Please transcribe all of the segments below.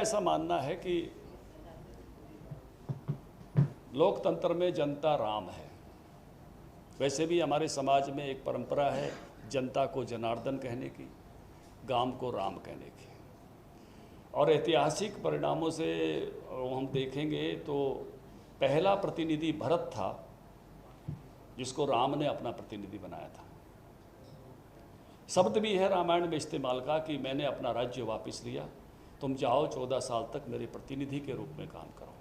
ऐसा मानना है कि लोकतंत्र में जनता राम है। वैसे भी हमारे समाज में एक परंपरा है जनता को जनार्दन कहने की, गांव को राम कहने की। और ऐतिहासिक परिणामों से हम देखेंगे तो पहला प्रतिनिधि भरत था जिसको राम ने अपना प्रतिनिधि बनाया था। शब्द भी है रामायण में इस्तेमाल का कि मैंने अपना राज्य वापस लिया, तुम जाओ 14 साल तक मेरे प्रतिनिधि के रूप में काम करो,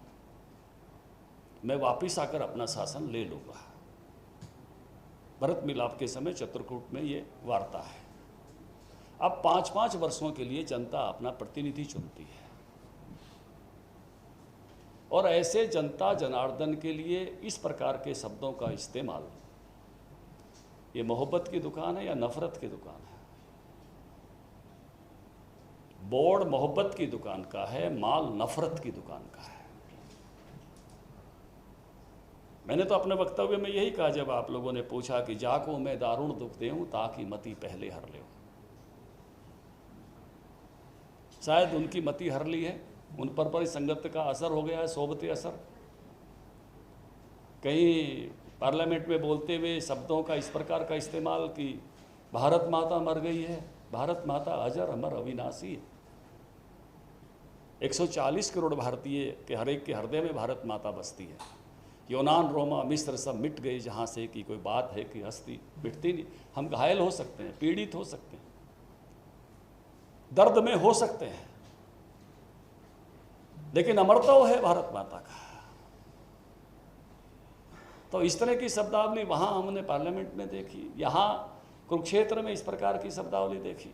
मैं वापस आकर अपना शासन ले लूँगा। भरत मिलाप के समय चित्रकूट में ये वार्ता है। अब 5-5 वर्षों के लिए जनता अपना प्रतिनिधि चुनती है और ऐसे जनता जनार्दन के लिए इस प्रकार के शब्दों का इस्तेमाल, ये मोहब्बत की दुकान है या नफरत की दुकान है? बोर्ड मोहब्बत की दुकान का है, माल नफरत की दुकान का है। मैंने तो अपने वक्तव्य में यही कहा जब आप लोगों ने पूछा कि जाको मैं दारुण दुख देऊं ताकि मति पहले हर ले। शायद उनकी मति हर ली है, उन पर परिसंगत का असर हो गया है, सोबते असर। कहीं पार्लियामेंट में बोलते हुए शब्दों का इस प्रकार का इस्तेमाल कि भारत माता मर गई है, भारत माता अजर अमर अविनाशी है। 140 करोड़ भारतीय के हर एक के हृदय में भारत माता बसती है। यूनान, रोमा, मिस्र सब मिट गए जहाँ से कि कोई बात है कि हस्ती मिटती नहीं। हम घायल हो सकते हैं, पीड़ित हो सकते हैं, दर्द में हो सकते हैं, लेकिन अमरत्व है भारत माता का। तो इस तरह की शब्दावली वहाँ हमने पार्लियामेंट में देखी, यहाँ कुरुक्षेत्र में इस प्रकार की शब्दावली देखी।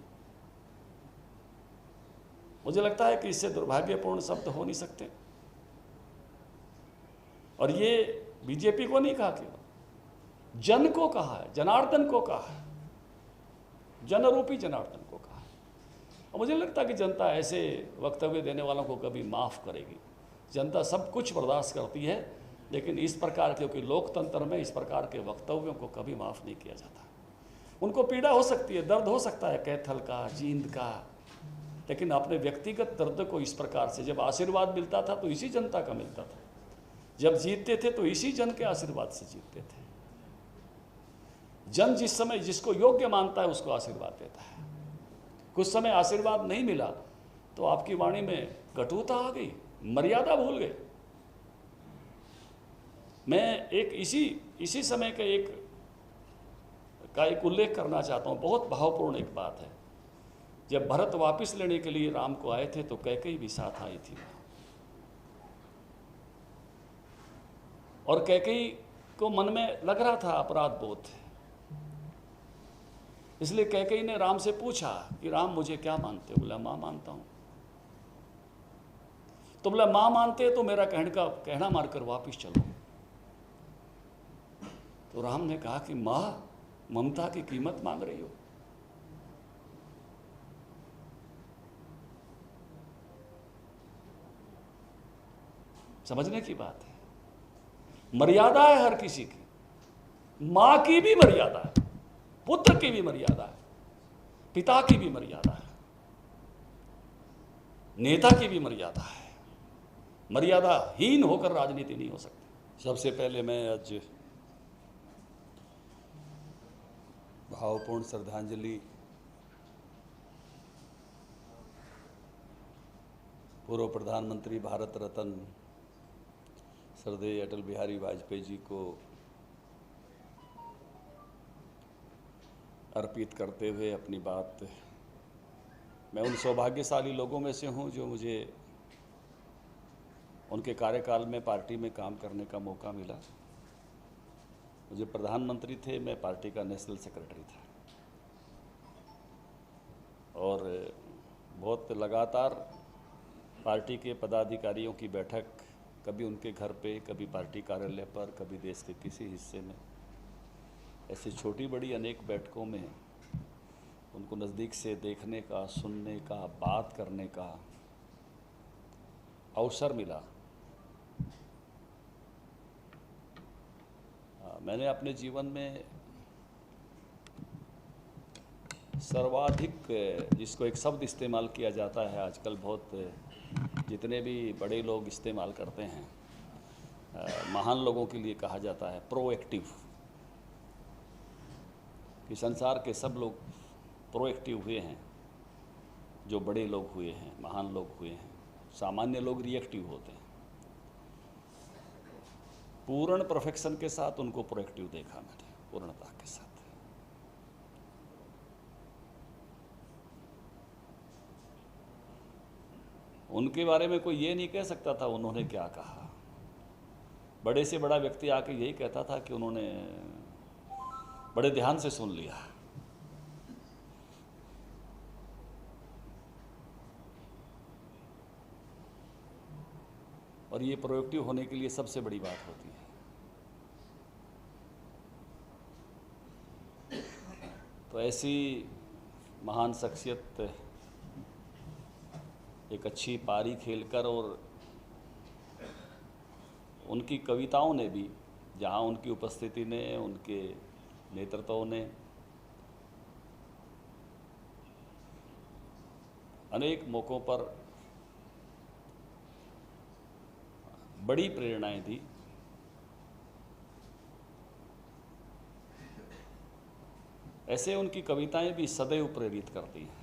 मुझे लगता है कि इससे दुर्भाग्यपूर्ण शब्द हो नहीं सकते। और ये बीजेपी को नहीं कहा, केवल जन को कहा है, जनार्दन को कहा है, जनरूपी जनार्दन को कहा है। और मुझे लगता है कि जनता ऐसे वक्तव्य देने वालों को कभी माफ़ करेगी। जनता सब कुछ बर्दाश्त करती है, लेकिन इस प्रकार के, क्योंकि लोकतंत्र में इस प्रकार के वक्तव्यों को कभी माफ़ नहीं किया जाता। उनको पीड़ा हो सकती है, दर्द हो सकता है कैथल का, जींद का, लेकिन अपने व्यक्तिगत दर्द को इस प्रकार से, जब आशीर्वाद मिलता था तो इसी जनता का मिलता था, जब जीतते थे तो इसी जन के आशीर्वाद से जीतते थे। जन जिस समय जिसको योग्य मानता है उसको आशीर्वाद देता है। कुछ समय आशीर्वाद नहीं मिला तो आपकी वाणी में कटुता आ गई, मर्यादा भूल गए। मैं एक इसी समय के एक उल्लेख करना चाहता हूँ। बहुत भावपूर्ण एक बात है। जब भरत वापस लेने के लिए राम को आए थे तो कैकेयी भी साथ आई थी, और कैकेयी को मन में लग रहा था अपराध बोध, इसलिए कैकेयी ने राम से पूछा कि राम मुझे क्या मानते हो? बोला माँ मानता हूँ। तो बोला माँ मानते तो मेरा कहना मारकर वापस चलो। तो राम ने कहा कि माँ ममता की कीमत मांग रही हो। समझने की बात है। मर्यादा है हर किसी की, मां की भी मर्यादा है, पुत्र की भी मर्यादा है, पिता की भी मर्यादा है, नेता की भी मर्यादा है। मर्यादाहीन होकर राजनीति नहीं हो सकती। सबसे पहले मैं आज भावपूर्ण श्रद्धांजलि पूर्व प्रधानमंत्री भारत रत्न श्रद्धेय अटल बिहारी वाजपेयी जी को अर्पित करते हुए अपनी बात, मैं उन सौभाग्यशाली लोगों में से हूं जो मुझे उनके कार्यकाल में पार्टी में काम करने का मौका मिला। मुझे प्रधानमंत्री थे, मैं पार्टी का नेशनल सेक्रेटरी था, और बहुत लगातार पार्टी के पदाधिकारियों की बैठक, कभी उनके घर पे, कभी पार्टी कार्यालय पर, कभी देश के किसी हिस्से में, ऐसी छोटी बड़ी अनेक बैठकों में उनको नज़दीक से देखने का, सुनने का, बात करने का अवसर मिला। मैंने अपने जीवन में सर्वाधिक, जिसको एक शब्द इस्तेमाल किया जाता है आजकल बहुत जितने भी बड़े लोग इस्तेमाल करते हैं, महान लोगों के लिए कहा जाता है प्रोएक्टिव, कि संसार के सब लोग प्रोएक्टिव हुए हैं, जो बड़े लोग हुए हैं, महान लोग हुए हैं। सामान्य लोग रिएक्टिव होते हैं। पूर्ण परफेक्शन के साथ उनको प्रोएक्टिव देखा मैंने, पूर्णता के साथ। उनके बारे में कोई ये नहीं कह सकता था उन्होंने क्या कहा। बड़े से बड़ा व्यक्ति आके यही कहता था कि उन्होंने बड़े ध्यान से सुन लिया। और ये प्रोएक्टिव होने के लिए सबसे बड़ी बात होती है। तो ऐसी महान शख्सियत एक अच्छी पारी खेलकर, और उनकी कविताओं ने भी, जहाँ उनकी उपस्थिति ने, उनके नेतृत्व ने अनेक मौक़ों पर बड़ी प्रेरणाएं दी। ऐसे उनकी कविताएं भी सदैव प्रेरित करती हैं।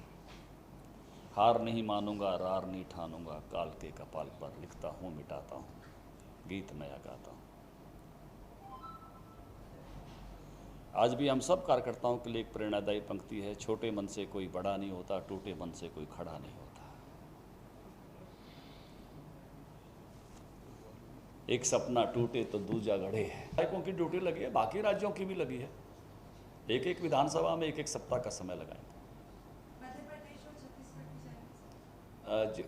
हार नहीं मानूंगा, रार नहीं ठानूंगा, काल के कपाल पर लिखता हूँ मिटाता हूँ, गीत नया गाता हूँ। आज भी हम सब कार्यकर्ताओं के लिए एक प्रेरणादायी पंक्ति है, छोटे मन से कोई बड़ा नहीं होता, टूटे मन से कोई खड़ा नहीं होता। एक सपना टूटे तो दूजा गढ़े है। विधायकों की ड्यूटी लगी है, बाकी राज्यों की भी लगी है। एक एक विधानसभा में एक एक सप्ताह का समय लगाएंगे।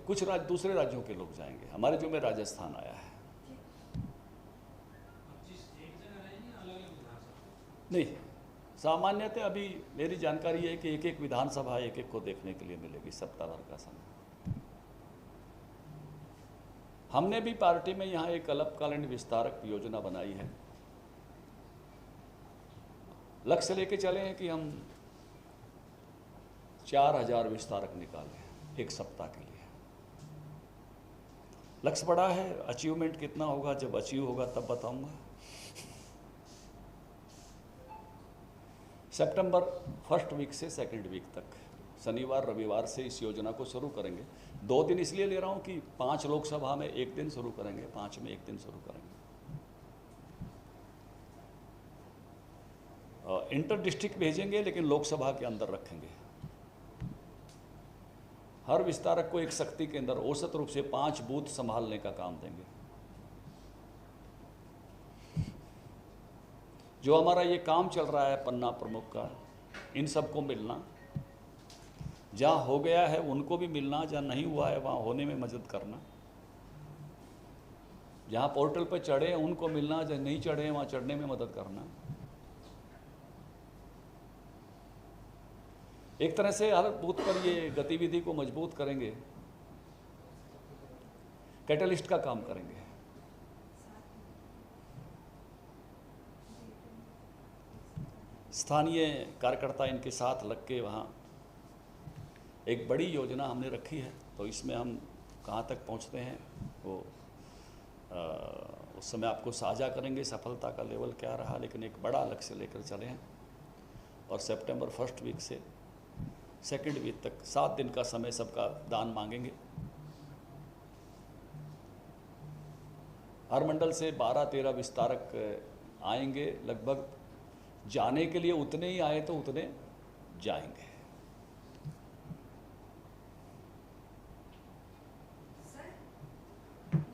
कुछ दूसरे राज्यों के लोग जाएंगे, हमारे जो में राजस्थान आया है। नहीं, सामान्यतः अभी मेरी जानकारी है कि एक एक विधानसभा एक एक को देखने के लिए मिलेगी सप्ताह भर का समय। हमने भी पार्टी में यहाँ एक अल्पकालीन विस्तारक योजना बनाई है। लक्ष्य लेके चले हैं कि हम 4000 विस्तारक निकालें एक सप्ताह के लिए। लक्ष्य बड़ा है, अचीवमेंट कितना होगा जब अचीव होगा तब बताऊंगा। सितंबर फर्स्ट वीक से सेकंड वीक तक, शनिवार रविवार से इस योजना को शुरू करेंगे। 2 दिन इसलिए ले रहा हूं कि 5 लोकसभा में एक दिन शुरू करेंगे, 5 में एक दिन शुरू करेंगे। इंटर डिस्ट्रिक्ट भेजेंगे लेकिन लोकसभा के अंदर रखेंगे। हर विस्तारक को एक शक्ति केंद्र, औसत रूप से 5 बूथ संभालने का काम देंगे। जो हमारा ये काम चल रहा है पन्ना प्रमुख का, इन सबको मिलना, जहाँ हो गया है उनको भी मिलना, जहाँ नहीं हुआ है वहाँ होने में मदद करना, जहाँ पोर्टल पर चढ़े हैं उनको मिलना, जहाँ नहीं चढ़े हैं वहाँ चढ़ने में मदद करना। एक तरह से हर बूथ पर ये गतिविधि को मजबूत करेंगे, कैटलिस्ट का काम करेंगे। स्थानीय कार्यकर्ता इनके साथ लग के वहाँ एक बड़ी योजना हमने रखी है। तो इसमें हम कहाँ तक पहुँचते हैं वो उस समय आपको साझा करेंगे, सफलता का लेवल क्या रहा। लेकिन एक बड़ा लक्ष्य लेकर चले हैं और सितंबर फर्स्ट वीक से सेकंड वीक तक 7 दिन का समय सबका दान मांगेंगे। हर मंडल से 12-13 विस्तारक आएंगे। लगभग जाने के लिए उतने ही आए तो उतने जाएंगे।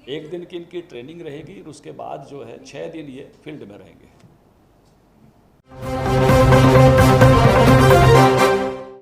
एक दिन की इनकी ट्रेनिंग रहेगी और उसके बाद जो है 6 दिन ये फील्ड में रहेंगे।